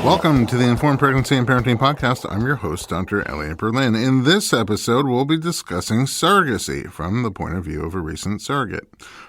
Welcome to the Informed Pregnancy and Parenting Podcast. I'm your host, Dr. Elliot Berlin. In this episode, we'll be discussing surrogacy from the point of view of a recent surrogate.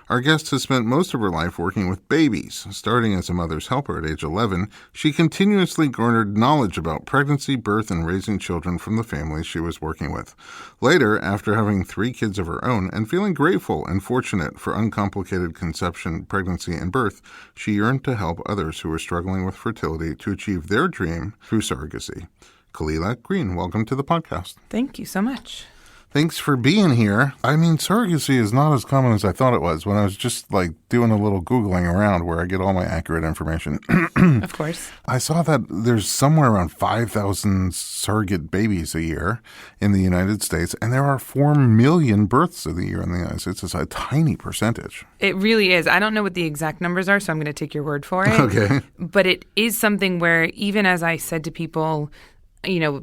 Our guest has spent most of her life working with babies. Starting as a mother's helper at age 11, she continuously garnered knowledge about pregnancy, birth, and raising children from the families she was working with. Later, after having 3 kids of her own and feeling grateful and fortunate for uncomplicated conception, pregnancy, and birth, she yearned to help others who were struggling with fertility to achieve their dream through surrogacy. Kelila Green, welcome to the podcast. Thank you so much. Thanks for being here. I mean, surrogacy is not as common as I thought it was when I was just doing a little Googling around where I get all my accurate information. Of course. I saw that there's somewhere around 5,000 surrogate babies a year in the United States, and there are 4 million births of the year in the United States. It's a tiny percentage. It really is. I don't know what the exact numbers are, so I'm going to take your word for it. Okay. But it is something where even as I said to people,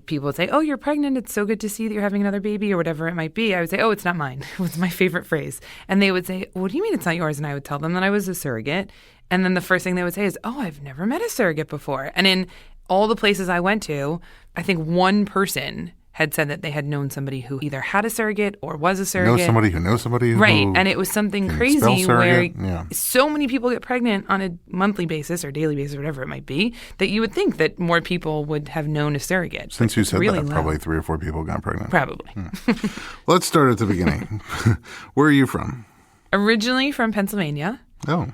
people would say, "Oh, you're pregnant. It's so good to see that you're having another baby," or whatever it might be. I would say, "Oh, it's not mine." It was my favorite phrase. And they would say, "What do you mean it's not yours?" And I would tell them that I was a surrogate. And then the first thing they would say is, "Oh, I've never met a surrogate before." And in all the places I went to, I think one person had said that they had known somebody who either had a surrogate or was a surrogate. Know somebody who knows somebody. Right. And it was something crazy where so many people get pregnant on a monthly basis or daily basis, or whatever it might be, that you would think that more people would have known a surrogate. Since you said really that, probably 3 or 4 people got pregnant. Probably. Let's start at the beginning. Where are you from? Originally from Pennsylvania. Oh.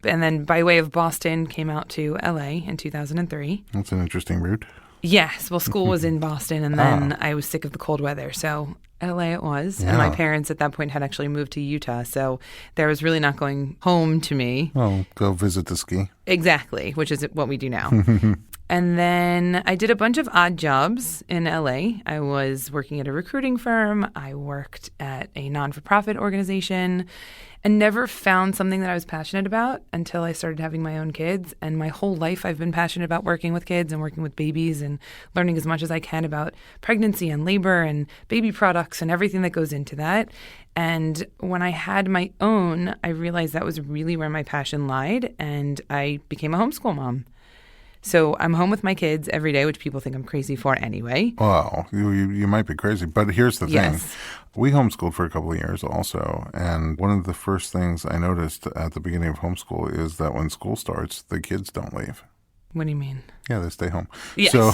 And then by way of Boston, came out to L.A. in 2003. That's an interesting route. Yes. Well, school was in Boston, and then I was sick of the cold weather. So L.A. it was. Yeah. And my parents at that point had actually moved to Utah. So there was really not going home to me. Oh, go visit the ski. Exactly, which is what we do now. And then I did a bunch of odd jobs in L.A. I was working at a recruiting firm. I worked at a non-for-profit organization and never found something that I was passionate about until I started having my own kids. And my whole life I've been passionate about working with kids and working with babies and learning as much as I can about pregnancy and labor and baby products and everything that goes into that. And when I had my own, I realized that was really where my passion lied, and I became a homeschool mom. So I'm home with my kids every day, which people think I'm crazy for anyway. Well, you might be crazy, but here's the thing. Yes. We homeschooled for a couple of years also, and one of the first things I noticed at the beginning of homeschool is that when school starts, the kids don't leave. What do you mean? Yeah, they stay home. Yes. So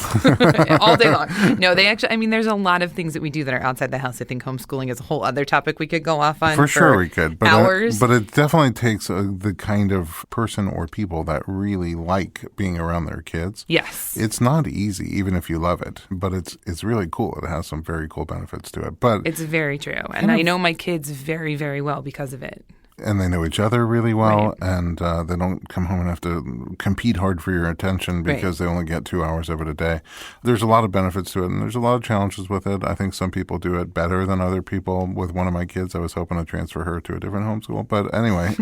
all day long. No, they actually, there's a lot of things that we do that are outside the house. I think homeschooling is a whole other topic we could go off on. For sure we could. But hours. But it definitely takes the kind of person or people that really like being around their kids. Yes. It's not easy, even if you love it, but it's really cool. It has some very cool benefits to it. But it's very true. And I know my kids very, very well because of it. And they know each other really well, right. And they don't come home and have to compete hard for your attention because they only get 2 hours of it a day. There's a lot of benefits to it, and there's a lot of challenges with it. I think some people do it better than other people. With one of my kids, I was hoping to transfer her to a different homeschool. But anyway,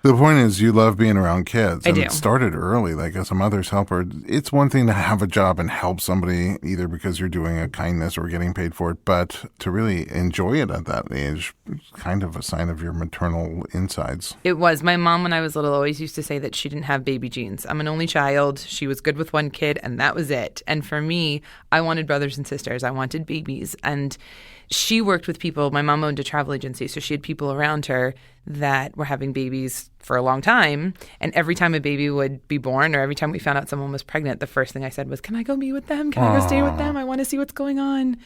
the point is you love being around kids. I do. It started early, as a mother's helper. It's one thing to have a job and help somebody, either because you're doing a kindness or getting paid for it, but to really enjoy it at that age is kind of a sign of your maternal insides. It was. My mom, when I was little, always used to say that she didn't have baby genes. I'm an only child. She was good with one kid, and that was it. And for me, I wanted brothers and sisters. I wanted babies. And she worked with people. My mom owned a travel agency, so she had people around her that were having babies for a long time. And every time a baby would be born, or every time we found out someone was pregnant, the first thing I said was, "Can I go be with them? Can I go stay with them? I want to see what's going on."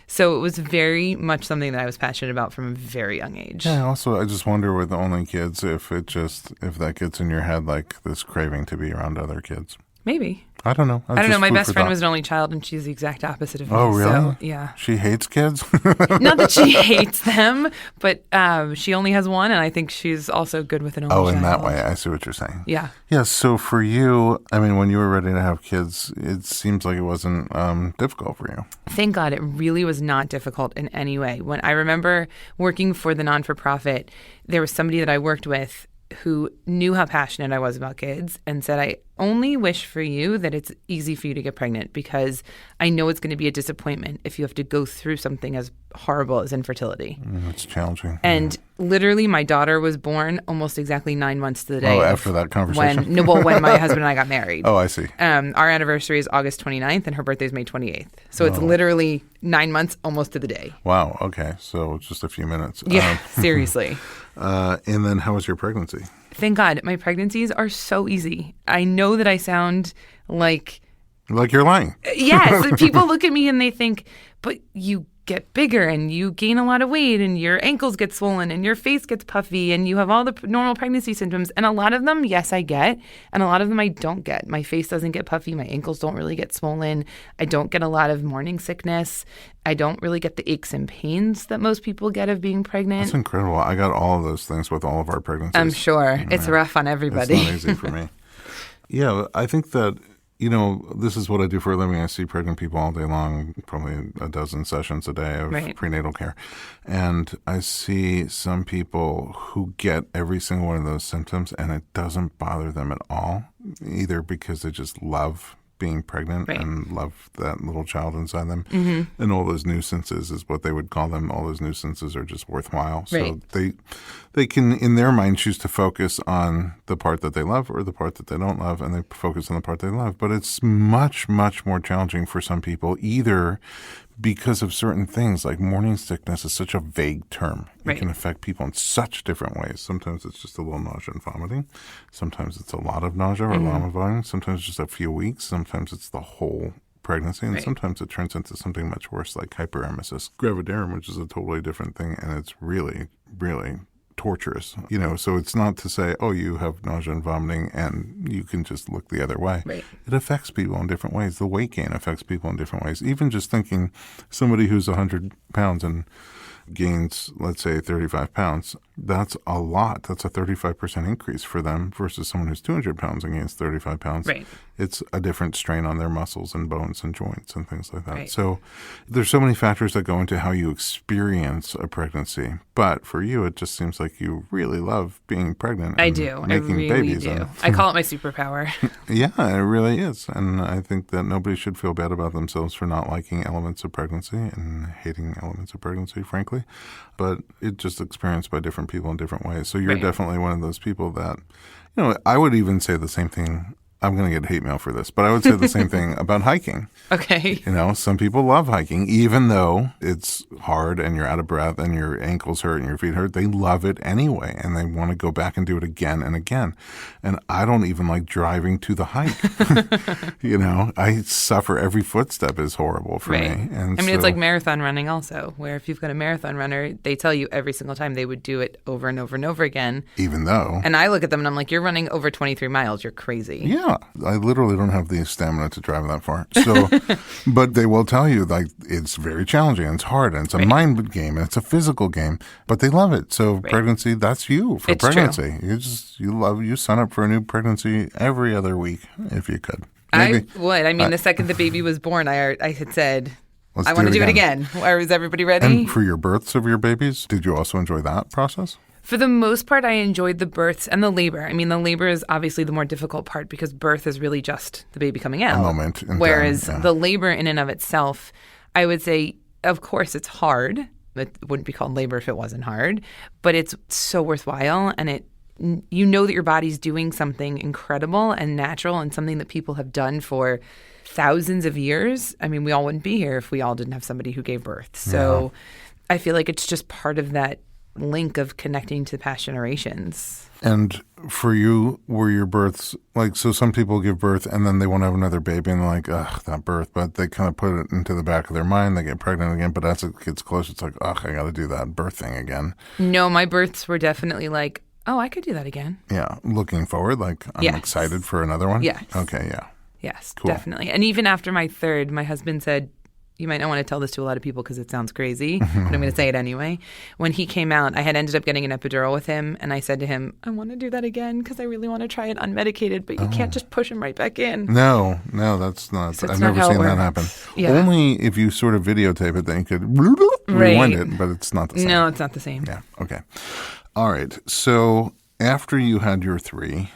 So it was very much something that I was passionate about from a very young age. Yeah, also, I just wonder with only kids if that gets in your head, this craving to be around other kids. Maybe. I don't know. I don't know. My best friend was an only child, and she's the exact opposite of me. Oh, really? So, yeah. She hates kids? Not that she hates them, but she only has one, and I think she's also good with an only child. Oh, in that way. I see what you're saying. Yeah. Yeah, so for you, when you were ready to have kids, it seems like it wasn't difficult for you. Thank God. It really was not difficult in any way. When I remember working for the non-for-profit, there was somebody that I worked with who knew how passionate I was about kids and said, only wish for you that it's easy for you to get pregnant, because I know it's going to be a disappointment if you have to go through something as horrible as infertility. It's challenging. And literally, my daughter was born almost exactly 9 months to the day. Oh, after that conversation? When my husband and I got married. Oh, I see. Our anniversary is August 29th, and her birthday is May 28th. So it's literally 9 months almost to the day. Wow. Okay. So just a few minutes. Yeah, seriously. And then how was your pregnancy? Thank God. My pregnancies are so easy. I know that I sound like you're lying. Yes. People look at me and they think, but you get bigger and you gain a lot of weight and your ankles get swollen and your face gets puffy and you have all the normal pregnancy symptoms. And a lot of them, yes, I get. And a lot of them I don't get. My face doesn't get puffy. My ankles don't really get swollen. I don't get a lot of morning sickness. I don't really get the aches and pains that most people get of being pregnant. That's incredible. I got all of those things with all of our pregnancies. I'm sure. It's rough on everybody. It's not easy for me. Yeah, I think that, this is what I do for a living. I see pregnant people all day long, probably a dozen sessions a day of prenatal care. And I see some people who get every single one of those symptoms and it doesn't bother them at all, either because they just love being pregnant and love that little child inside them. Mm-hmm. And all those nuisances is what they would call them. All those nuisances are just worthwhile. So they can, in their mind, choose to focus on the part that they love or the part that they don't love, and they focus on the part they love. But it's much, much more challenging for some people, either because of certain things, like morning sickness is such a vague term. It can affect people in such different ways. Sometimes it's just a little nausea and vomiting. Sometimes it's a lot of nausea or a lot of vomiting. Sometimes just a few weeks. Sometimes it's the whole pregnancy. And sometimes it turns into something much worse, like hyperemesis gravidarum, which is a totally different thing. And it's really, really torturous, so it's not to say, oh, you have nausea and vomiting and you can just look the other way. It affects people in different ways. The weight gain affects people in different ways. Even just thinking somebody who's 100 pounds and gains, let's say, 35 pounds, that's a lot. That's a 35% increase for them versus someone who's 200 pounds and gains 35 pounds. It's a different strain on their muscles and bones and joints and things like that. So there's so many factors that go into how you experience a pregnancy. But for you, it just seems like you really love being pregnant. I do. Making I really babies. do. I call it my superpower. Yeah, it really is. And I think that nobody should feel bad about themselves for not liking elements of pregnancy and hating elements of pregnancy, frankly. But it's just experienced by different people in different ways. So you're definitely one of those people that, I would even say the same thing. I'm going to get hate mail for this, but I would say the same thing about hiking. Okay. Some people love hiking, even though it's hard and you're out of breath and your ankles hurt and your feet hurt. They love it anyway, and they want to go back and do it again and again. And I don't even like driving to the hike. I suffer. Every footstep is horrible for me. And it's like marathon running also, where if you've got a marathon runner, they tell you every single time they would do it over and over and over again. Even though. And I look at them and I'm like, you're running over 23 miles. You're crazy. Yeah. I literally don't have the stamina to drive that far. So, but they will tell you, like, it's very challenging, and it's hard, and it's a mind game, and it's a physical game, but they love it. So pregnancy, that's you for pregnancy. True. You sign up for a new pregnancy every other week if you could. Maybe. I would. The second the baby was born, I had said, I want to do it again. Is everybody ready? And for your births of your babies, did you also enjoy that process? For the most part, I enjoyed the births and the labor. The labor is obviously the more difficult part because birth is really just the baby coming out. A moment. Whereas the labor in and of itself, I would say, of course, it's hard. It wouldn't be called labor if it wasn't hard. But it's so worthwhile. And that your body's doing something incredible and natural and something that people have done for thousands of years. We all wouldn't be here if we all didn't have somebody who gave birth. So I feel like it's just part of that link of connecting to past generations. And for you, were your births so some people give birth and then they want to have another baby and they're like, ugh, that birth, but they kind of put it into the back of their mind. They get pregnant again, but as it gets close, it's like, ugh, I got to do that birth thing again. No, my births were definitely like, oh, I could do that again. Yeah. Looking forward, I'm excited for another one? Yes. Okay, yeah. Yes, cool. Definitely. And even after my third, my husband said, you might not want to tell this to a lot of people because it sounds crazy, but I'm going to say it anyway. When he came out, I had ended up getting an epidural with him, and I said to him, I want to do that again because I really want to try it unmedicated, but you can't just push him right back in. No, that's not. So I've never seen that happen. Yeah. Only if you sort of videotape it, then you could rewind it, but it's not the same. No, it's not the same. Yeah, okay. All right. So after you had your three,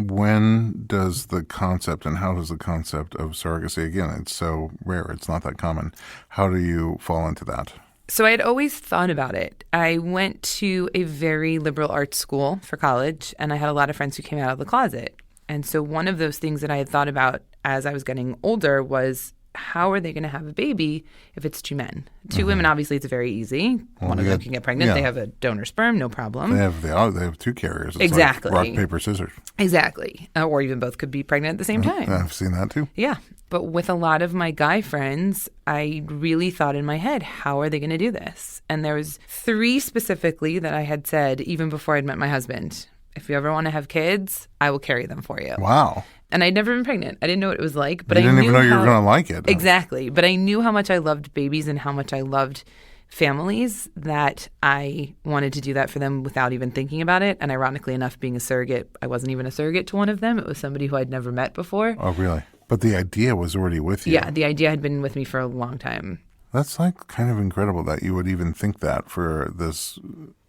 When does the concept and how does the concept of surrogacy, again, it's so rare, it's not that common. How do you fall into that? So I had always thought about it. I went to a very liberal arts school for college, and I had a lot of friends who came out of the closet. And so one of those things that I had thought about as I was getting older was, how are they going to have a baby if it's two men? Two women, obviously, it's very easy. One of them can get pregnant. yeah. They have a donor sperm, no problem. They have two carriers. It's Exactly. like rock, paper, scissors. Exactly. Or even both could be pregnant at the same time. I've seen that too. Yeah. But with a lot of my guy friends, I really thought in my head, how are they going to do this? And there was 3 specifically that I had said even before I'd met my husband. If you ever want to have kids, I will carry them for you. Wow. And I'd never been pregnant. I didn't know what it was like. But You didn't even know you were going to like it. Exactly. But I knew how much I loved babies and how much I loved families that I wanted to do that for them without even thinking about it. And ironically enough, being a surrogate, I wasn't even a surrogate to one of them. It was somebody who I'd never met before. Oh, really? But the idea was already with you. Yeah, the idea had been with me for a long time. That's like kind of incredible that you would even think that for this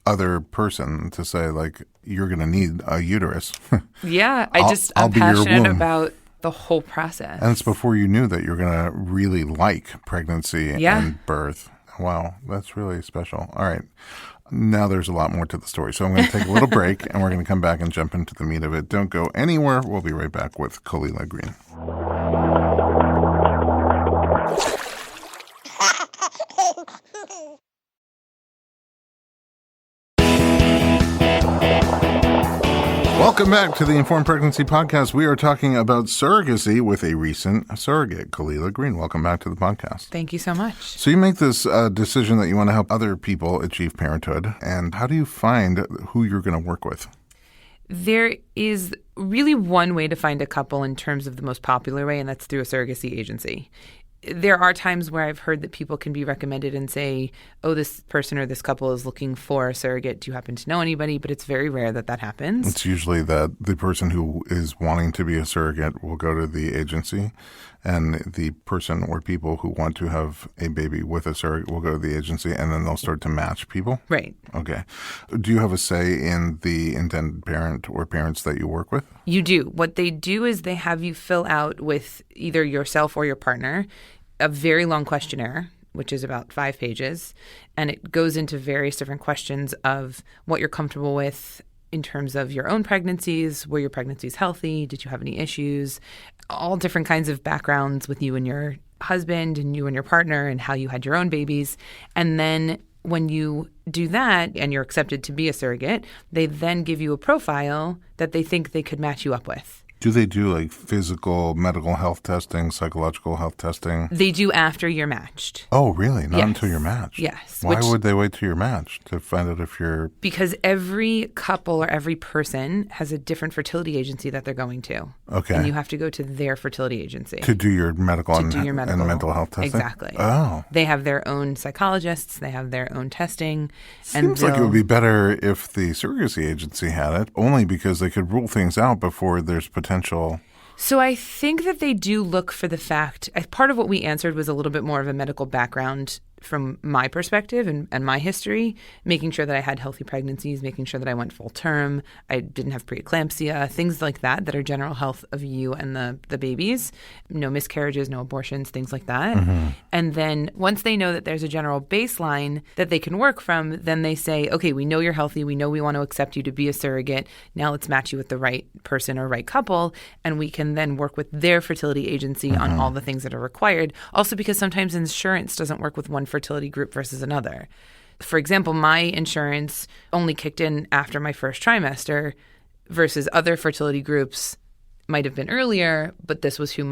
other person to say, like, you're going to need a uterus. Yeah, I'll I'm be your passionate womb. about the whole process. And it's before you knew that you're going to really like pregnancy and birth. Wow, that's really special. All right. Now there's a lot more to the story. So I'm going to take a little break and we're going to come back and jump into the meat of it. Don't go anywhere. We'll be right back with Kelila Green. Welcome back to the Informed Pregnancy Podcast. We are talking about surrogacy with a recent surrogate, Kelila Green. Welcome back to the podcast. Thank you so much. So you make this decision that you want to help other people achieve parenthood. And how do you find who you're going to work with? There is really one way to find a couple in terms of the most popular way, and that's through a surrogacy agency. There are times where I've heard that people can be recommended and say, oh, this person or this couple is looking for a surrogate. Do you happen to know anybody? But it's very rare that that happens. It's usually that the person who is wanting to be a surrogate will go to the agency, and the person or people who want to have a baby with a surrogate will go to the agency, and then they'll start to match people? Right. Okay. Do you have a say in the intended parent or parents that you work with? You do. What they do is they have you fill out with either yourself or your partner a very long questionnaire, which is about 5 pages, and it goes into various different questions of what you're comfortable with in terms of your own pregnancies, were your pregnancies healthy, did you have any issues, all different kinds of backgrounds with you and your husband and you and your partner and how you had your own babies. And then when you do that and you're accepted to be a surrogate, they then give you a profile that they think they could match you up with. Do they do like physical, medical health testing, psychological health testing? They do after you're matched. Oh, really? Not Yes. until you're matched? Yes. Why would they wait till you're matched to find out if you're... Because every couple or every person has a different fertility agency that they're going to. Okay. And you have to go to their fertility agency. To do your medical, and mental health testing? Exactly. Oh. They have their own psychologists. They have their own testing. Seems like it would be better if the surrogacy agency had it, only because they could rule things out before there's potential. So I think that they do look for the fact, part of what we answered was a little bit more of a medical background from my perspective and my history, making sure that I had healthy pregnancies, making sure that I went full term, I didn't have preeclampsia, things like that are general health of you and the babies, no miscarriages, no abortions, things like that. Mm-hmm. And then once they know that there's a general baseline that they can work from, then they say, okay, we know you're healthy, we know we want to accept you to be a surrogate, now let's match you with the right person or right couple, and we can then work with their fertility agency on all the things that are required. Also because sometimes insurance doesn't work with one fertility group versus another. For example, my insurance only kicked in after my first trimester versus other fertility groups might have been earlier, but this was who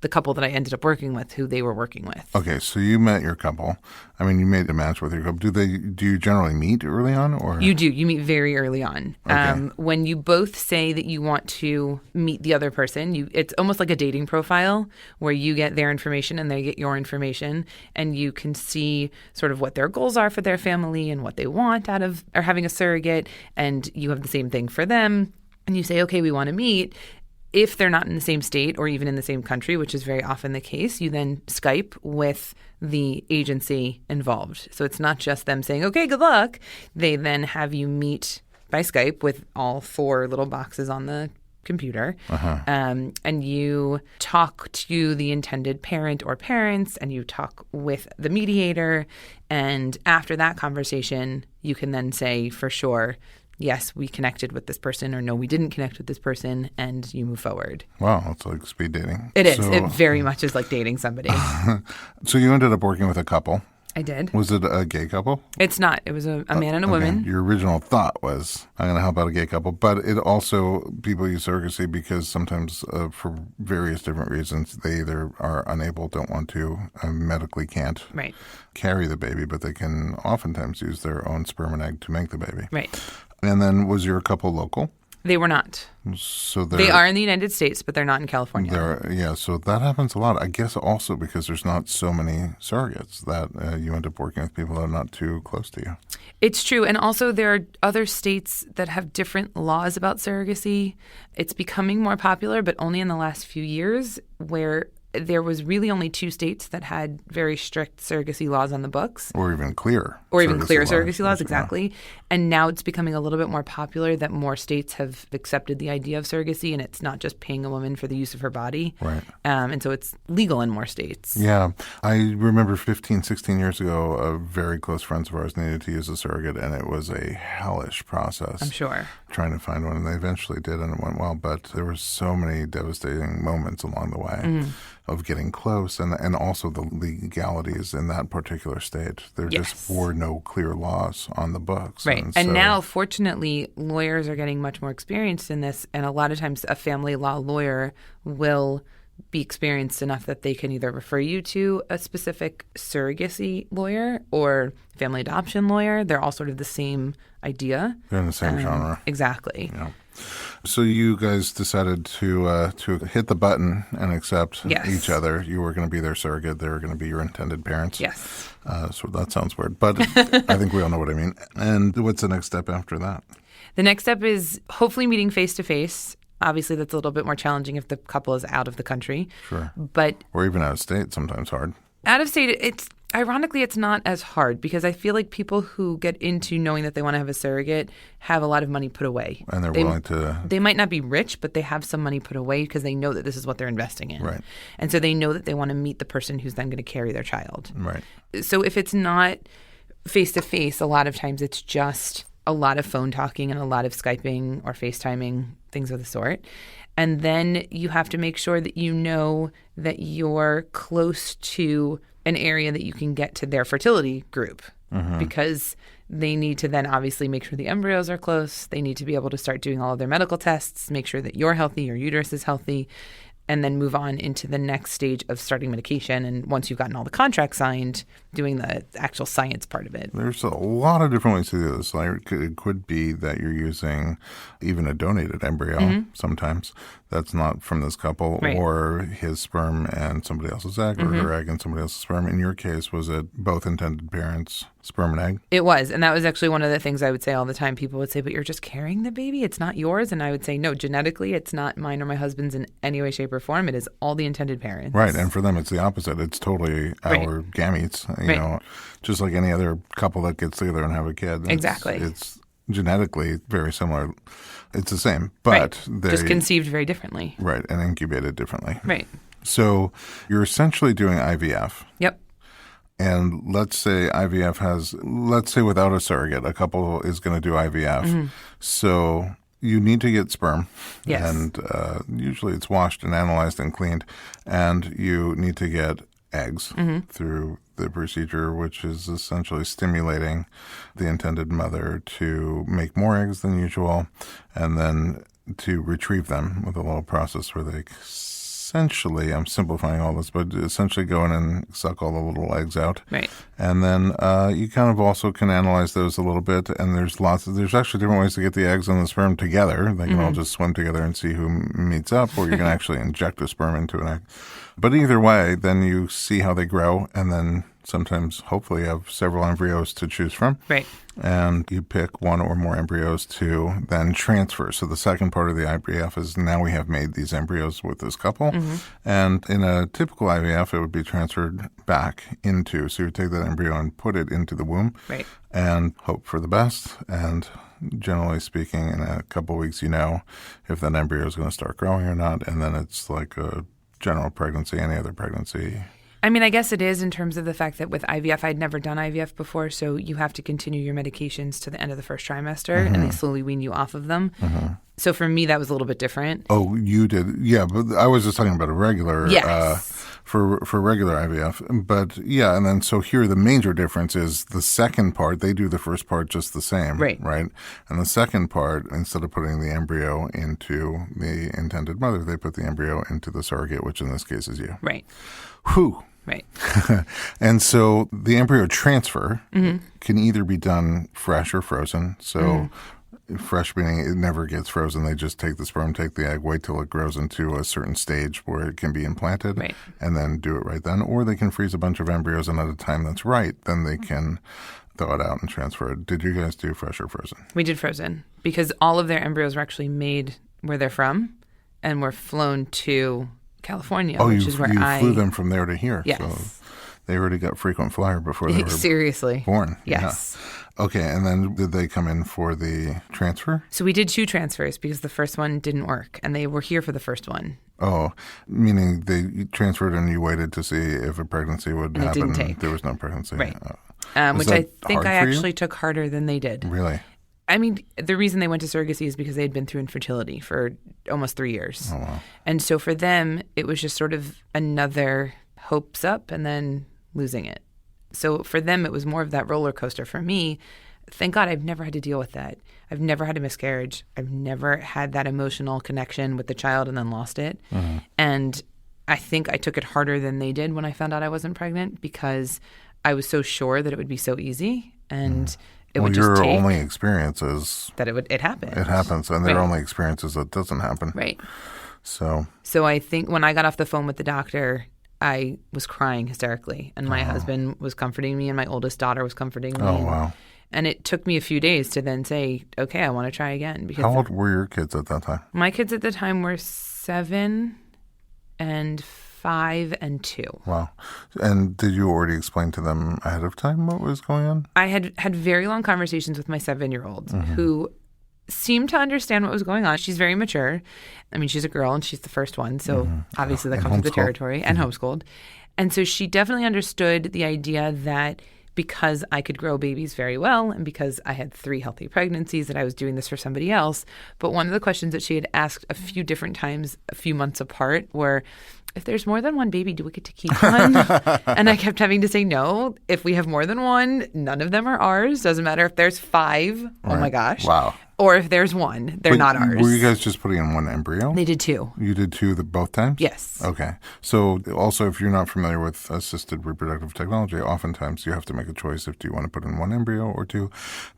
the couple that I ended up working with, who they were working with. Okay, so you met your couple. I mean, you made a match with your couple. Do you generally meet early on, or you do? You meet very early on. Okay. When you both say that you want to meet the other person, it's almost like a dating profile where you get their information and they get your information, and you can see sort of what their goals are for their family and what they want out of or having a surrogate, and you have the same thing for them, and you say, okay, we want to meet. If they're not in the same state or even in the same country, which is very often the case, you then Skype with the agency involved. So it's not just them saying, okay, good luck. They then have you meet by Skype with all 4 little boxes on the computer, and you talk to the intended parent or parents, and you talk with the mediator. And after that conversation, you can then say for sure, yes, we connected with this person, or no, we didn't connect with this person, and you move forward. Wow, it's like speed dating. It is. It very much is like dating somebody. So you ended up working with a couple. I did. Was it a gay couple? It's not. It was a man and a woman. Your original thought was, I'm going to help out a gay couple. But it also, people use surrogacy because sometimes for various different reasons, they either are unable, don't want to, medically can't carry the baby, but they can oftentimes use their own sperm and egg to make the baby. Right. And then was your couple local? They were not. So they are in the United States, but they're not in California. Yeah, so that happens a lot. I guess also because there's not so many surrogates that you end up working with people that are not too close to you. It's true. And also there are other states that have different laws about surrogacy. It's becoming more popular, but only in the last few years, where there was really only 2 states that had very strict surrogacy laws on the books. Or even clear. Surrogacy laws, exactly. And now it's becoming a little bit more popular that more states have accepted the idea of surrogacy, and it's not just paying a woman for the use of her body. Right. And so it's legal in more states. Yeah. I remember 15, 16 years ago, very close friends of ours needed to use a surrogate, and it was a hellish process. I'm sure. Trying to find one, and they eventually did, and it went well. But there were so many devastating moments along the way. Of getting close, and also the legalities in that particular state. There just were no clear laws on the books. Right. And now, fortunately, lawyers are getting much more experienced in this, and a lot of times a family law lawyer will be experienced enough that they can either refer you to a specific surrogacy lawyer or family adoption lawyer. They're all sort of the same idea. They're in the same genre. Exactly. Yeah. So you guys decided to hit the button and accept each other. You were going to be their surrogate. They were going to be your intended parents. Yes. So that sounds weird, but I think we all know what I mean. And what's the next step after that? The next step is hopefully meeting face-to-face. Obviously, that's a little bit more challenging if the couple is out of the country. Sure. But or even out of state, sometimes hard. Out of state, ironically, it's not as hard because I feel like people who get into knowing that they want to have a surrogate have a lot of money put away. And they're willing to... They might not be rich, but they have some money put away because they know that this is what they're investing in. Right. And so they know that they want to meet the person who's then going to carry their child. Right. So if it's not face-to-face, a lot of times it's just a lot of phone talking and a lot of Skyping or FaceTiming, things of the sort. And then you have to make sure that you know that you're close to an area that you can get to their fertility group because they need to then obviously make sure the embryos are close. They need to be able to start doing all of their medical tests, make sure that you're healthy, your uterus is healthy, and then move on into the next stage of starting medication. And once you've gotten all the contracts signed, doing the actual science part of it. There's a lot of different ways to do this. Like it could be that you're using even a donated embryo sometimes that's not from this couple, or his sperm and somebody else's egg, or her egg and somebody else's sperm. In your case, was it both intended parents, sperm and egg? It was. And that was actually one of the things I would say all the time. People would say, but you're just carrying the baby? It's not yours? And I would say, no, genetically, it's not mine or my husband's in any way, shape, or form. It is all the intended parents. Right. And for them, it's the opposite. It's totally our gametes, you know, just like any other couple that gets together and have a kid. It's genetically very similar. It's the same, but they just conceived very differently. Right, and incubated differently. Right. So you're essentially doing IVF. Yep. And let's say IVF has, let's say without a surrogate, a couple is going to do IVF. So you need to get sperm. Yes. And usually it's washed and analyzed and cleaned. And you need to get eggs through the procedure, which is essentially stimulating the intended mother to make more eggs than usual and then to retrieve them with a little process where they essentially, I'm simplifying all this, but essentially go in and suck all the little eggs out. Right. And then you kind of also can analyze those a little bit. And there's actually different ways to get the eggs and the sperm together. They can all just swim together and see who meets up, or you can actually inject a sperm into an egg. But either way, then you see how they grow, and then sometimes, hopefully, you have several embryos to choose from. Right. And you pick one or more embryos to then transfer. So the second part of the IVF is now we have made these embryos with this couple. And in a typical IVF, it would be transferred back into. So you would take that embryo and put it into the womb. Right. And hope for the best. And generally speaking, in a couple of weeks, you know if that embryo is going to start growing or not. And then it's like a general pregnancy, any other pregnancy. I mean, I guess it is in terms of the fact that with IVF, I'd never done IVF before, so you have to continue your medications to the end of the first trimester, and they slowly wean you off of them. So for me, that was a little bit different. Oh, you did? Yeah, but I was just talking about a regular, Yes. for regular IVF. But yeah, and then so here the major difference is the second part, they do the first part just the same. Right. And the second part, instead of putting the embryo into the intended mother, they put the embryo into the surrogate, which in this case is you. Right. Whew. Right. And so the embryo transfer can either be done fresh or frozen. So fresh meaning it never gets frozen. They just take the sperm, take the egg, wait till it grows into a certain stage where it can be implanted, Right. and then do it right then. Or they can freeze a bunch of embryos, and at a time that's right, then they can thaw it out and transfer it. Did you guys do fresh or frozen? We did frozen because all of their embryos were actually made where they're from and were flown to California, which is where you flew them from there to here. Yes. So they already got frequent flyer before they were Seriously. born. Yes. Yeah. Okay, and then did they come in for the transfer? So we did 2 transfers because the first one didn't work, and they were here for the first one. Oh, meaning they transferred and you waited to see if a pregnancy would And it happen. didn't take. There was no pregnancy. Right. Was Which that I think hard I for you? actually took harder than they did. Really? I mean, the reason they went to surrogacy is because they had been through infertility for almost 3 years. Oh, wow. And so for them, it was just sort of another hopes up and then losing it. So for them, it was more of that roller coaster. For me, thank God I've never had to deal with that. I've never had a miscarriage. I've never had that emotional connection with the child and then lost it. And I think I took it harder than they did when I found out I wasn't pregnant because I was so sure that it would be so easy and it would just your take only experience is that it happened. it happens, and their Right. only experience is it doesn't happen. Right. So So I think when I got off the phone with the doctor, I was crying hysterically, and my husband was comforting me, and my oldest daughter was comforting me. Oh, wow. And it took me a few days to then say, okay, I want to try again. Because how old were your kids at that time? my kids at the time were 7 and 5 and 2. Wow. And did you already explain to them ahead of time what was going on? I had very long conversations with my 7-year-old who seemed to understand what was going on. She's very mature. I mean, she's a girl and she's the first one. So obviously that And comes with the homeschooled. territory and homeschooled. And so she definitely understood the idea that because I could grow babies very well and because I had 3 healthy pregnancies that I was doing this for somebody else. But one of the questions that she had asked a few different times, a few months apart, were, if there's more than one baby, do we get to keep one? And I kept having to say no. If we have more than one, none of them are ours. Doesn't matter if there's 5. Oh my Right. gosh. Wow. Or if there's 1, they're not ours. Were you guys just putting in one embryo? They did 2. You did 2 both times? Yes. Okay. So also, if you're not familiar with assisted reproductive technology, oftentimes you have to make a choice if do you want to put in 1 embryo or 2.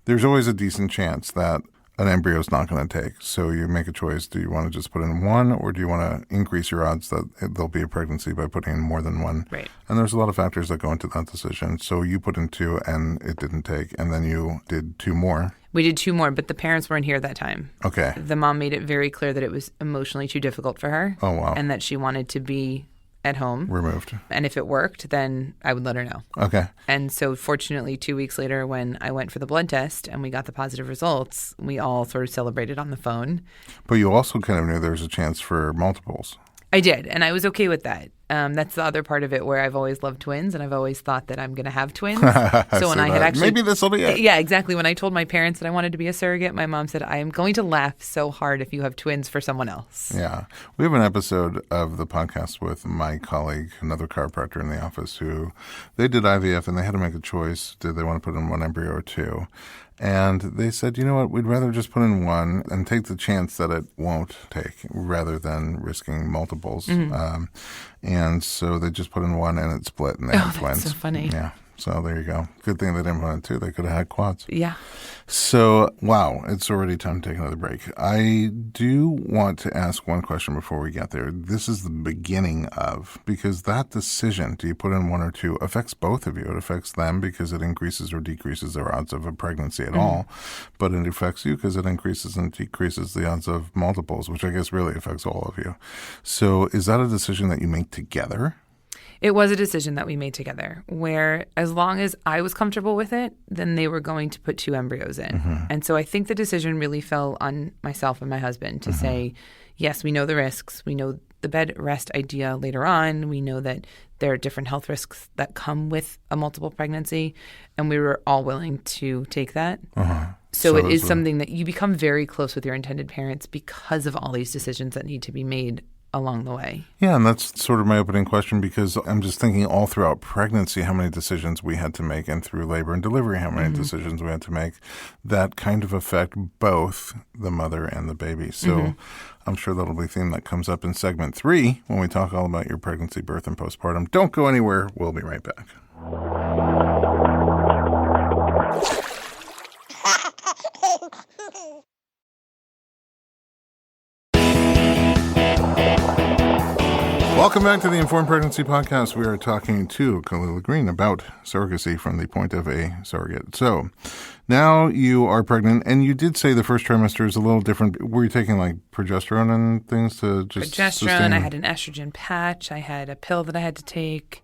There's always a decent chance that an embryo is not going to take. So you make a choice. Do you want to just put in 1, or do you want to increase your odds that there'll be a pregnancy by putting in more than 1? Right. And there's a lot of factors that go into that decision. So you put in 2 and it didn't take, and then you did 2 more. We did 2 more, but the parents weren't here that time. Okay. The mom made it very clear that it was emotionally too difficult for her. Oh, wow. And that she wanted to be at home. Removed. And if it worked, then I would let her know. Okay. And so fortunately, 2 weeks later, when I went for the blood test and we got the positive results, we all sort of celebrated on the phone. But you also kind of knew there was a chance for multiples. I did, and I was okay with that. That's the other part of it where I've always loved twins, and I've always thought that I'm going to have twins. So when I had actually... Maybe this will be it. Yeah, exactly. When I told my parents that I wanted to be a surrogate, my mom said, I am going to laugh so hard if you have twins for someone else. Yeah. We have an episode of the podcast with my colleague, another chiropractor in the office, who they did IVF and they had to make a choice. Did they want to put in 1 embryo or 2? And they said, you know what, we'd rather just put in 1 and take the chance that it won't take rather than risking multiples. And so they just put in 1 and it split and they had twins. That's so funny. Yeah. So there you go. Good thing they didn't want it too. They could have had quads. Yeah. So, wow, it's already time to take another break. I do want to ask one question before we get there. This is the beginning of, because that decision, do you put in one or two, affects both of you. It affects them because it increases or decreases their odds of a pregnancy at all. But it affects you because it increases and decreases the odds of multiples, which I guess really affects all of you. So is that a decision that you make together? It was a decision that we made together where as long as I was comfortable with it, then they were going to put 2 embryos in. And so I think the decision really fell on myself and my husband to say, yes, we know the risks. We know the bed rest idea later on. We know that there are different health risks that come with a multiple pregnancy. And we were all willing to take that. So it is something that you become very close with your intended parents because of all these decisions that need to be made along the way. Yeah, and that's sort of my opening question, because I'm just thinking all throughout pregnancy how many decisions we had to make, and through labor and delivery how many decisions we had to make that kind of affect both the mother and the baby. So I'm sure that'll be a theme that comes up in segment 3 when we talk all about your pregnancy, birth, and postpartum. Don't go anywhere. We'll be right back. Welcome back to the Informed Pregnancy Podcast. We are talking to Kelila Green about surrogacy from the point of a surrogate. So now you are pregnant, and you did say the first trimester is a little different. Were you taking like progesterone and things to just progesterone? I had an estrogen patch. I had a pill that I had to take.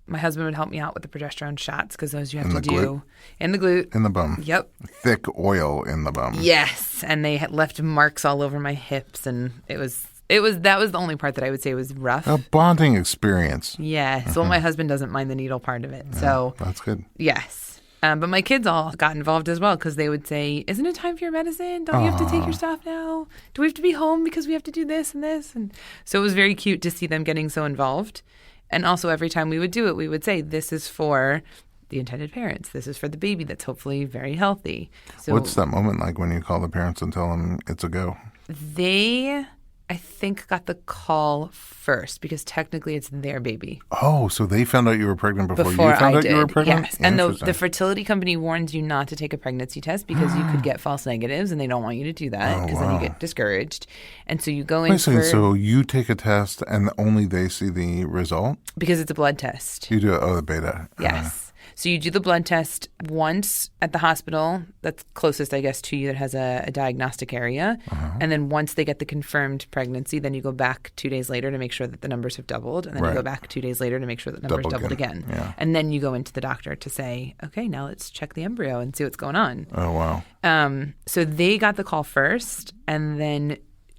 My husband would help me out with the progesterone shots because those you have to do. In the glute. In the bum. Yep. Thick oil in the bum. Yes. And they had left marks all over my hips, and that was the only part that I would say was rough. A bonding experience. Yeah. So my husband doesn't mind the needle part of it. So that's good. Yes. But my kids all got involved as well because they would say, isn't it time for your medicine? Don't you have to take your stuff now? Do we have to be home because we have to do this and this? And so it was very cute to see them getting so involved. And also every time we would do it, we would say, this is for the intended parents. This is for the baby that's hopefully very healthy. So what's that moment like when you call the parents and tell them it's a go? They, I think, got the call first because technically it's their baby. Oh, so they found out you were pregnant before you found out you were pregnant? Yes. And the fertility company warns you not to take a pregnancy test because you could get false negatives, and they don't want you to do that because then you get discouraged. And so you go in so you take a test and only they see the result? Because it's a blood test. You do the beta. Yes. So you do the blood test once at the hospital that's closest, I guess, to you that has a diagnostic area. And then once they get the confirmed pregnancy, then you go back 2 days later to make sure that the numbers have doubled. And then you go back 2 days later to make sure that the numbers doubled again. Yeah. And then you go into the doctor to say, okay, now let's check the embryo and see what's going on. Oh, wow. So they got the call first, and then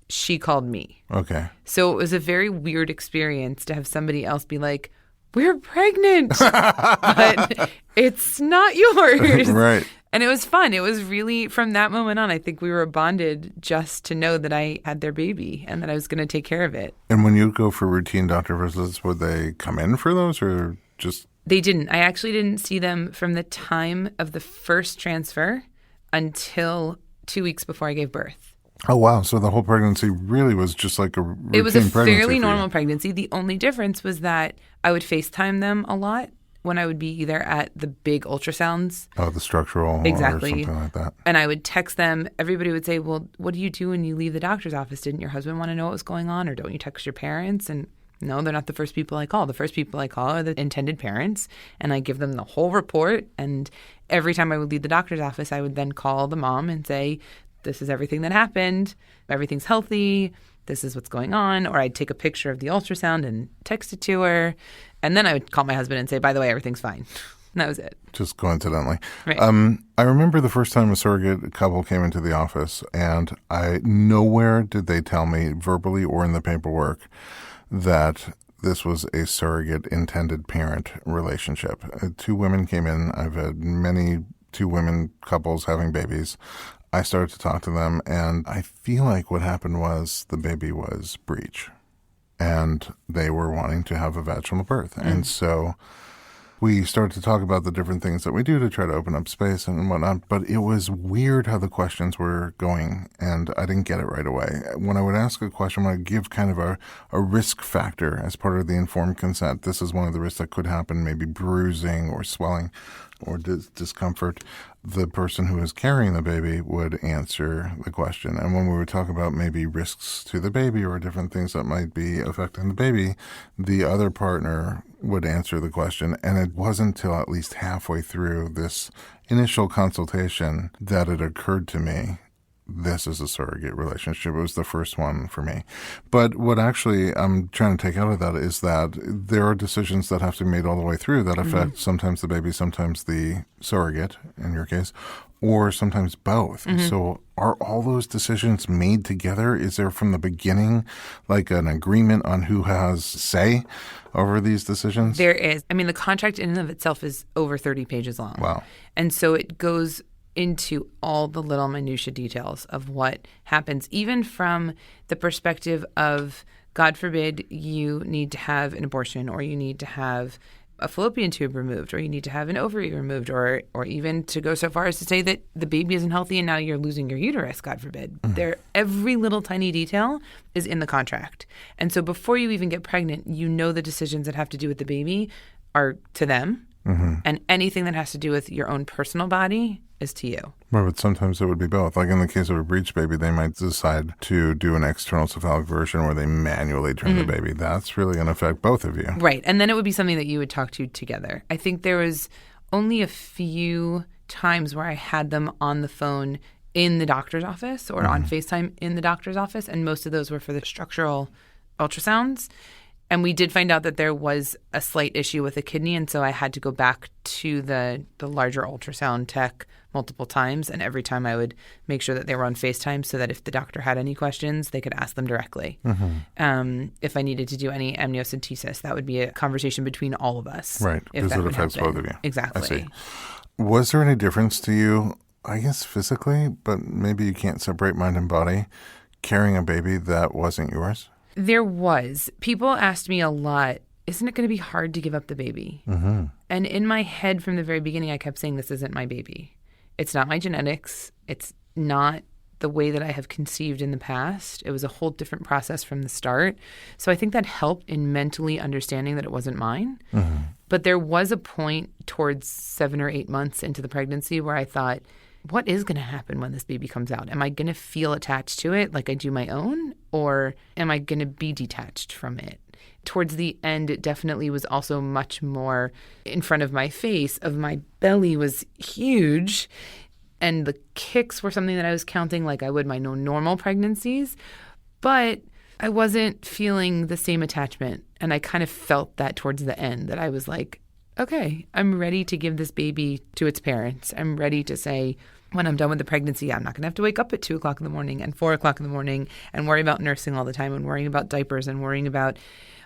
she called me. Okay. So it was a very weird experience to have somebody else be like, we're pregnant, but it's not yours. Right. And it was fun. It was really, from that moment on, I think we were bonded just to know that I had their baby and that I was going to take care of it. And when you go for routine doctor visits, would they come in for those or just? They didn't. I actually didn't see them from the time of the first transfer until 2 weeks before I gave birth. Oh, wow. So the whole pregnancy really was just like a routine pregnancy. It was a fairly normal pregnancy. The only difference was that I would FaceTime them a lot when I would be either at the big ultrasounds. Oh, the structural exactly. Or something like that. And I would text them. Everybody would say, well, what do you do when you leave the doctor's office? Didn't your husband want to know what was going on? Or don't you text your parents? And no, they're not the first people I call. The first people I call are the intended parents. And I give them the whole report. And every time I would leave the doctor's office, I would then call the mom and say, this is everything that happened. Everything's healthy. This is what's going on. Or I'd take a picture of the ultrasound and text it to her. And then I would call my husband and say, by the way, everything's fine. And that was it. Just coincidentally. Right. I remember the first time a surrogate couple came into the office, and nowhere did they tell me verbally or in the paperwork that this was a surrogate intended parent relationship. 2 women came in. I've had many 2 women couples having babies. I started to talk to them, and I feel like what happened was the baby was breech, and they were wanting to have a vaginal birth. And so we started to talk about the different things that we do to try to open up space and whatnot, but it was weird how the questions were going, and I didn't get it right away. When I would ask a question, I would give kind of a risk factor as part of the informed consent. This is one of the risks that could happen, maybe bruising or swelling or discomfort. The person who is carrying the baby would answer the question. And when we would talk about maybe risks to the baby or different things that might be affecting the baby, the other partner would answer the question. And it wasn't until at least halfway through this initial consultation that it occurred to me, this is a surrogate relationship. It was the first one for me. But what actually I'm trying to take out of that is that there are decisions that have to be made all the way through that affect sometimes the baby, sometimes the surrogate, in your case, or sometimes both. So are all those decisions made together? Is there from the beginning like an agreement on who has say over these decisions? There is. I mean, the contract in and of itself is over 30 pages long. Wow. And so it goes into all the little minutia details of what happens, even from the perspective of, God forbid, you need to have an abortion, or you need to have a fallopian tube removed, or you need to have an ovary removed, or even to go so far as to say that the baby isn't healthy and now you're losing your uterus, God forbid. Every little tiny detail is in the contract. And so before you even get pregnant, you know the decisions that have to do with the baby are to them. And anything that has to do with your own personal body is to you. Right, but sometimes it would be both. Like in the case of a breech baby, they might decide to do an external cephalic version where they manually turn the baby. That's really going to affect both of you. Right. And then it would be something that you would talk to together. I think there was only a few times where I had them on the phone in the doctor's office or on FaceTime in the doctor's office, and most of those were for the structural ultrasounds. And we did find out that there was a slight issue with the kidney, and so I had to go back to the larger ultrasound tech multiple times, and every time I would make sure that they were on FaceTime so that if the doctor had any questions, they could ask them directly. If I needed to do any amniocentesis, that would be a conversation between all of us. Right, because it affects both of you. Exactly. I see. Was there any difference to you, I guess physically, but maybe you can't separate mind and body, carrying a baby that wasn't yours? There was. People asked me a lot, isn't it going to be hard to give up the baby? And in my head from the very beginning, I kept saying, this isn't my baby. It's not my genetics. It's not the way that I have conceived in the past. It was a whole different process from the start. So I think that helped in mentally understanding that it wasn't mine. But there was a point towards 7 or 8 months into the pregnancy where I thought, what is going to happen when this baby comes out? Am I going to feel attached to it like I do my own, or am I going to be detached from it? Towards the end, it definitely was also much more in front of my face. Of my belly was huge, and the kicks were something that I was counting like I would my normal pregnancies. But I wasn't feeling the same attachment, and I kind of felt that towards the end, that I was like, okay, I'm ready to give this baby to its parents. I'm ready to say, when I'm done with the pregnancy, I'm not going to have to wake up at 2 o'clock in the morning and 4 o'clock in the morning and worry about nursing all the time and worrying about diapers and worrying about,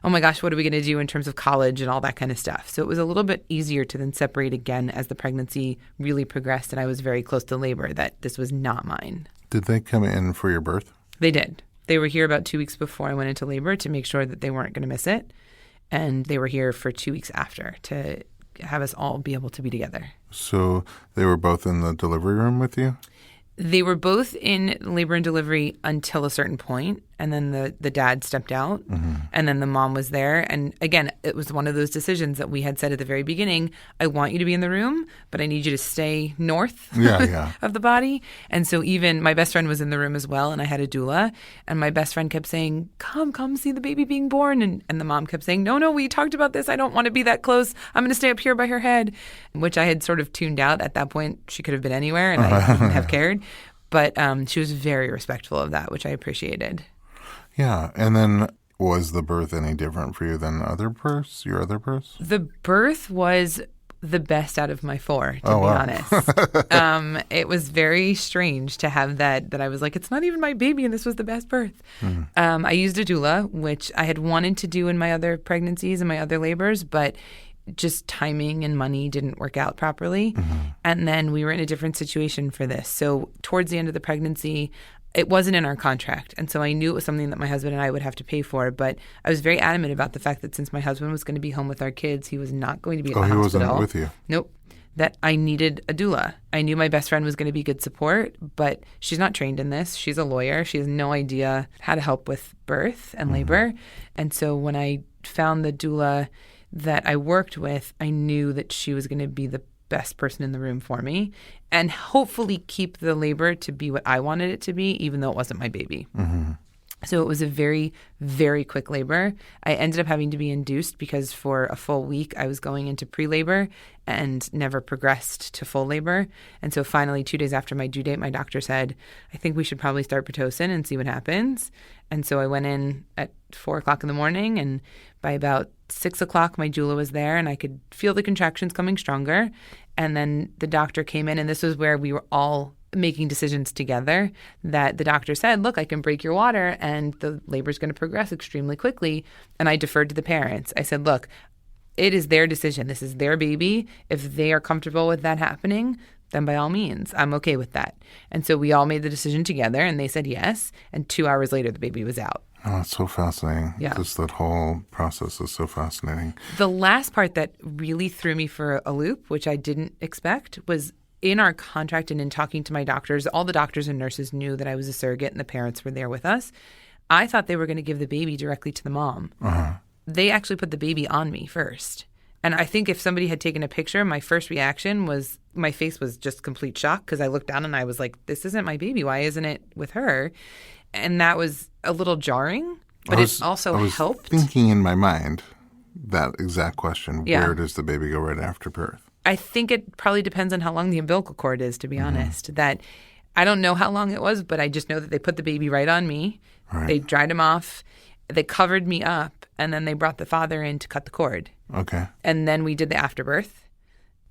oh my gosh, what are we going to do in terms of college and all that kind of stuff. So it was a little bit easier to then separate again as the pregnancy really progressed and I was very close to labor, that this was not mine. Did they come in for your birth? They did. They were here about 2 weeks before I went into labor to make sure that they weren't going to miss it. And they were here for 2 weeks after to have us all be able to be together. So they were both in the delivery room with you? They were both in labor and delivery until a certain point, and then the dad stepped out, and then the mom was there. And again, it was one of those decisions that we had said at the very beginning, I want you to be in the room, but I need you to stay north of the body. And so even my best friend was in the room as well, and I had a doula, and my best friend kept saying, come see the baby being born. And the mom kept saying, no, we talked about this. I don't want to be that close. I'm going to stay up here by her head, which I had sort of tuned out at that point. She could have been anywhere, and I wouldn't have cared. But she was very respectful of that, which I appreciated. Yeah. And then was the birth any different for you than your other births? The birth was the best out of my 4, to be honest. It was very strange to have that I was like, it's not even my baby, and this was the best birth. I used a doula, which I had wanted to do in my other pregnancies and my other labors, but just timing and money didn't work out properly. And then we were in a different situation for this. So towards the end of the pregnancy, It wasn't in our contract. And so I knew it was something that my husband and I would have to pay for. But I was very adamant about the fact that since my husband was going to be home with our kids, he was not going to be at the hospital. He wasn't with you? Nope. That I needed a doula. I knew my best friend was going to be good support, but she's not trained in this. She's a lawyer. She has no idea how to help with birth and labor. And so when I found the doula that I worked with, I knew that she was going to be the best person in the room for me and hopefully keep the labor to be what I wanted it to be, even though it wasn't my baby. So it was a very, very quick labor. I ended up having to be induced because for a full week I was going into pre-labor and never progressed to full labor. And so finally, 2 days after my due date, my doctor said, I think we should probably start Pitocin and see what happens. And so I went in at 4 o'clock in the morning, and by about 6 o'clock, my doula was there and I could feel the contractions coming stronger. And then the doctor came in, and this was where we were all making decisions together, that the doctor said, look, I can break your water and the labor is going to progress extremely quickly. And I deferred to the parents. I said, look, it is their decision. This is their baby. If they are comfortable with that happening, then by all means, I'm okay with that. And so we all made the decision together and they said yes. And 2 hours later, the baby was out. Oh, it's so fascinating. Yeah. Just that whole process is so fascinating. The last part that really threw me for a loop, which I didn't expect, was in our contract and in talking to my doctors. All the doctors and nurses knew that I was a surrogate and the parents were there with us. I thought they were going to give the baby directly to the mom. They actually put the baby on me first. And I think if somebody had taken a picture, my first reaction was, my face was just complete shock because I looked down and I was like, this isn't my baby. Why isn't it with her? And that was a little jarring, but it also helped. Thinking in my mind that exact question, where does the baby go right after birth? I think it probably depends on how long the umbilical cord is, to be honest. That I don't know how long it was, but I just know that they put the baby right on me. Right. They dried him off. They covered me up, and then they brought the father in to cut the cord. Okay. And then we did the afterbirth.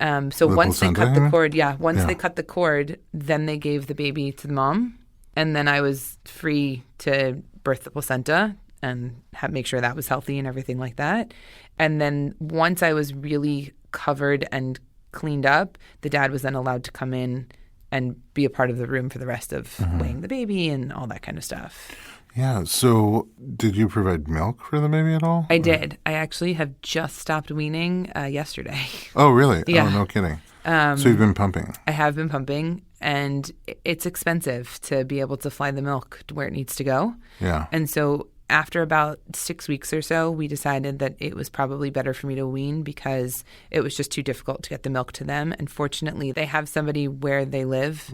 So The once they placenta, cut the cord, they cut the cord, then they gave the baby to the mom. And then I was free to birth the placenta and make sure that was healthy and everything like that. And then once I was really covered and cleaned up, the dad was then allowed to come in and be a part of the room for the rest of weighing the baby and all that kind of stuff. Yeah. So did you provide milk for the baby at all? I did. I actually have just stopped weaning yesterday. Oh, really? Yeah. Oh, no kidding. So you've been pumping. I have been pumping, and it's expensive to be able to fly the milk to where it needs to go. Yeah. And so after about 6 weeks or so, we decided that it was probably better for me to wean because it was just too difficult to get the milk to them. And fortunately, they have somebody where they live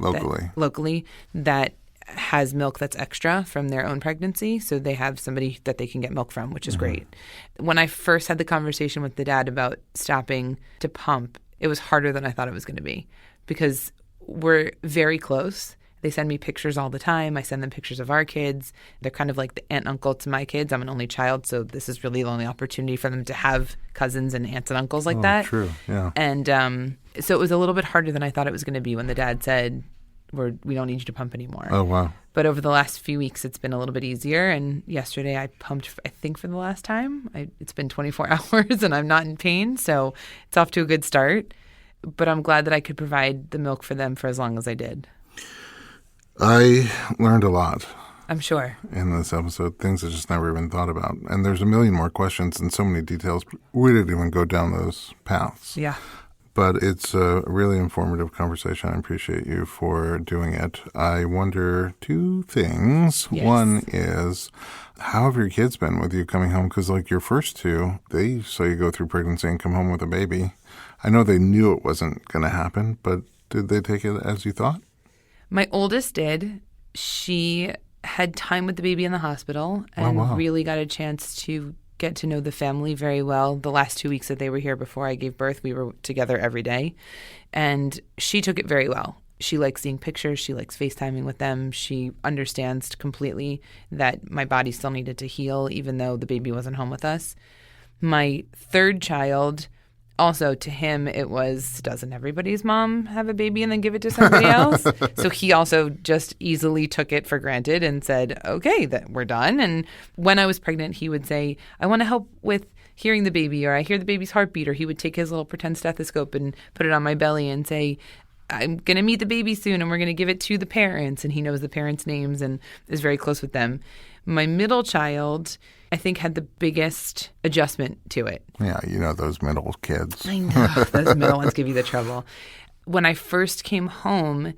locally that has milk that's extra from their own pregnancy. So they have somebody that they can get milk from, which is great. When I first had the conversation with the dad about stopping to pump, it was harder than I thought it was going to be because we're very close. They send me pictures all the time. I send them pictures of our kids. They're kind of like the aunt, uncle to my kids. I'm an only child, so this is really the only opportunity for them to have cousins and aunts and uncles like that. True, yeah. And so it was a little bit harder than I thought it was going to be when the dad said, we don't need you to pump anymore. Oh, wow. But over the last few weeks, it's been a little bit easier. And yesterday I pumped, I think, for the last time. It's been 24 hours and I'm not in pain, so it's off to a good start. But I'm glad that I could provide the milk for them for as long as I did. I learned a lot. I'm sure. In this episode, things I just never even thought about. And there's a million more questions and so many details. We didn't even go down those paths. Yeah. But it's a really informative conversation. I appreciate you for doing it. I wonder two things. Yes. One is, how have your kids been with you coming home? Because like your first two, they saw you go through pregnancy and come home with a baby. I know they knew it wasn't going to happen, but did they take it as you thought? My oldest did. She had time with the baby in the hospital and really got a chance to get to know the family very well. The last 2 weeks that they were here before I gave birth, we were together every day. And she took it very well. She likes seeing pictures. She likes FaceTiming with them. She understands completely that my body still needed to heal, even though the baby wasn't home with us. My third child, also to him, it was, doesn't everybody's mom have a baby and then give it to somebody else? So he also just easily took it for granted and said, okay, that we're done. And when I was pregnant, he would say, I want to help with hearing the baby, or I hear the baby's heartbeat, or he would take his little pretend stethoscope and put it on my belly and say, I'm going to meet the baby soon and we're going to give it to the parents. And he knows the parents' names and is very close with them. My middle child, I think, had the biggest adjustment to it. Yeah, you know those middle kids. I know. Those middle ones give you the trouble. When I first came home,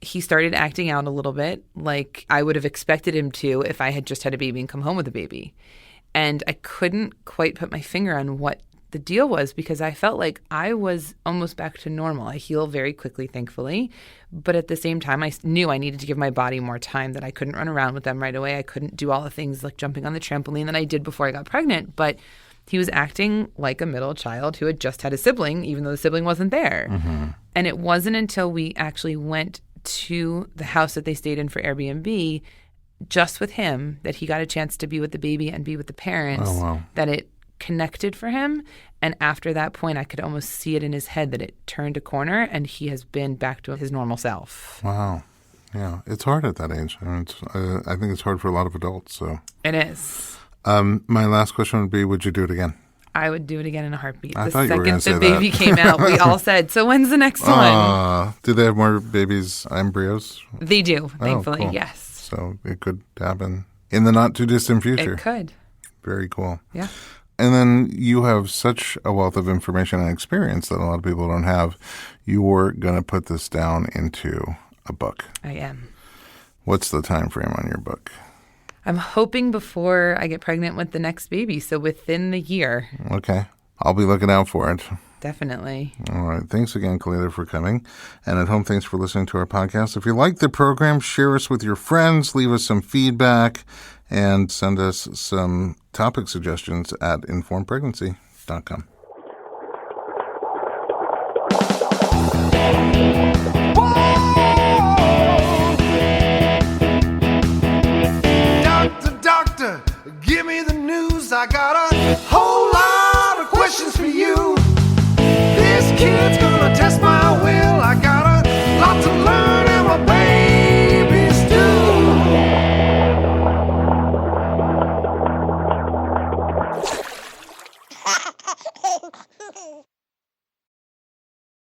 he started acting out a little bit like I would have expected him to if I had just had a baby and come home with a baby. And I couldn't quite put my finger on what the deal was because I felt like I was almost back to normal. I heal very quickly, thankfully. But at the same time, I knew I needed to give my body more time, that I couldn't run around with them right away. I couldn't do all the things like jumping on the trampoline that I did before I got pregnant. But he was acting like a middle child who had just had a sibling, even though the sibling wasn't there. Mm-hmm. And it wasn't until we actually went to the house that they stayed in for Airbnb, just with him, that he got a chance to be with the baby and be with the parents, that it connected for him. And after that point, I could almost see it in his head that it turned a corner and he has been back to his normal self. Wow. Yeah, it's hard at that age. I think it's hard for a lot of adults. So it is. My last question would be, would you do it again? I would do it again in a heartbeat. I The thought you were gonna second say the baby that. came out, we all said, so when's the next one? Do they have more babies, embryos? They do, thankfully, cool. yes. So it could happen in the not too distant future. It could. Very cool. Yeah. And then you have such a wealth of information and experience that a lot of people don't have. You're going to put this down into a book. I am. What's the time frame on your book? I'm hoping before I get pregnant with the next baby, so within the year. Okay. I'll be looking out for it. Definitely. All right. Thanks again, Kelila, for coming. And at home, thanks for listening to our podcast. If you like the program, share us with your friends, leave us some feedback, and send us some topic suggestions at informedpregnancy.com. Doctor, give me the news. I got a whole lot of questions for you. This kid's gonna test my will. I got a lot to learn, and my baby's due.